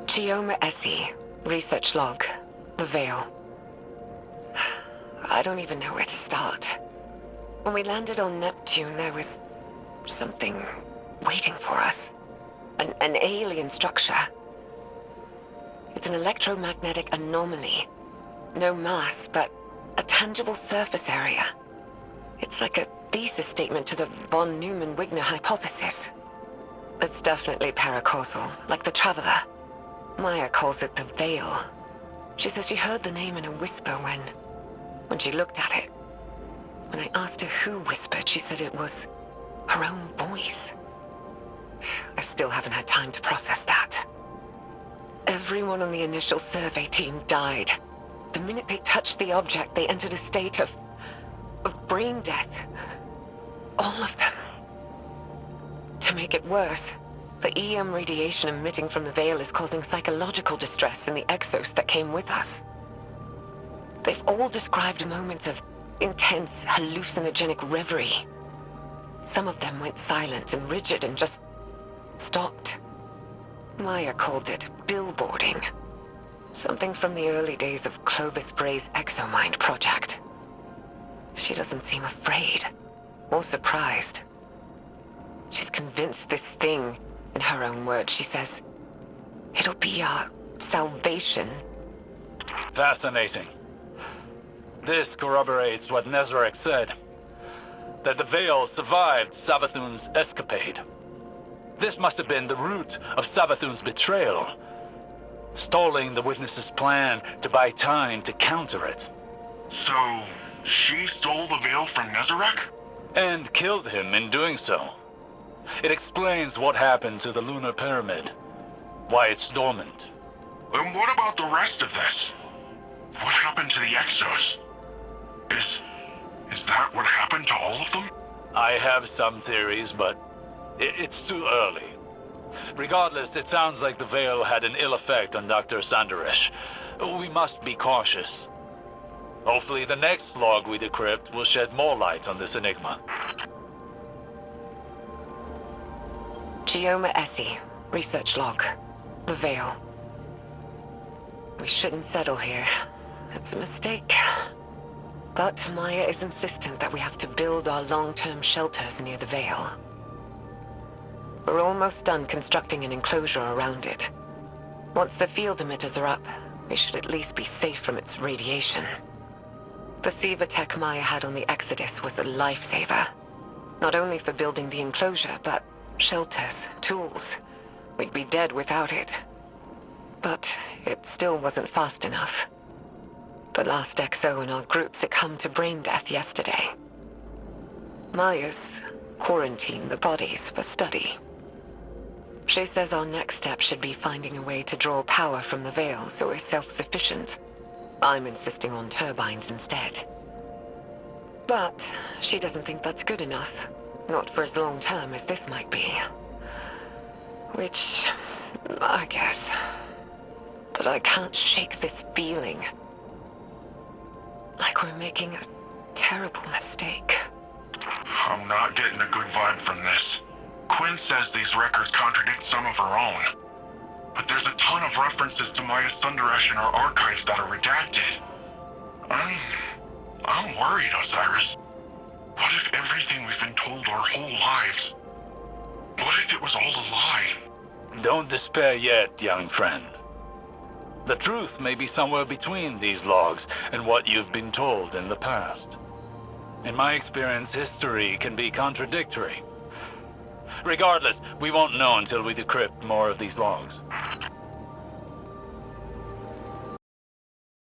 Chioma Essie, research log, the Veil. I don't even know where to start. When we landed on Neptune, there was something waiting for us. An alien structure. It's an electromagnetic anomaly. No mass, but a tangible surface area. It's like a thesis statement to the von Neumann-Wigner hypothesis. It's definitely paracausal, like the Traveler. Maya calls it the Veil. She says she heard the name in a whisper when she looked at it. When I asked her who whispered, she said it was her own voice. I still haven't had time to process that. Everyone on the initial survey team died. The minute they touched the object, they entered a state of brain death. All of them. To make it worse, the EM radiation emitting from the Veil is causing psychological distress in the exos that came with us. They've all described moments of intense, hallucinogenic reverie. Some of them went silent and rigid and just stopped. Maya called it billboarding. Something from the early days of Clovis Bray's Exomind project. She doesn't seem afraid or surprised. She's convinced this thing, in her own words, she says, it'll be our salvation. Fascinating. This corroborates what Nezarek said, that the Veil survived Savathun's escapade. This must have been the root of Savathun's betrayal, stalling the witness's plan to buy time to counter it. So, she stole the Veil from Nezarek? And killed him in doing so. It explains what happened to the lunar pyramid, why it's dormant. And what about the rest of this? What happened to the Exos? Is that what happened to all of them? I have some theories, but it's too early. Regardless, it sounds like the Veil had an ill effect on Dr. Sanderesh. We must be cautious. Hopefully the next log we decrypt will shed more light on this enigma. Chioma Essie, research log, the Veil. We shouldn't settle here. It's a mistake. But Maya is insistent that we have to build our long-term shelters near the Veil. We're almost done constructing an enclosure around it. Once the field emitters are up, we should at least be safe from its radiation. The Siva tech Maya had on the Exodus was a lifesaver. Not only for building the enclosure, but shelters, tools. We'd be dead without it. But it still wasn't fast enough. The last XO in our group succumbed to brain death yesterday. Maya's quarantined the bodies for study. She says our next step should be finding a way to draw power from the Veil so we're self-sufficient. I'm insisting on turbines instead. But she doesn't think that's good enough. Not for as long term as this might be. Which, I guess. But I can't shake this feeling. Like we're making a terrible mistake. I'm not getting a good vibe from this. Quinn says these records contradict some of her own. But there's a ton of references to Maya Sundaresh in our archives that are redacted. I'm worried, Osiris. What if everything we've been told our whole lives? What if it was all a lie? Don't despair yet, young friend. The truth may be somewhere between these logs and what you've been told in the past. In my experience, history can be contradictory. Regardless, we won't know until we decrypt more of these logs.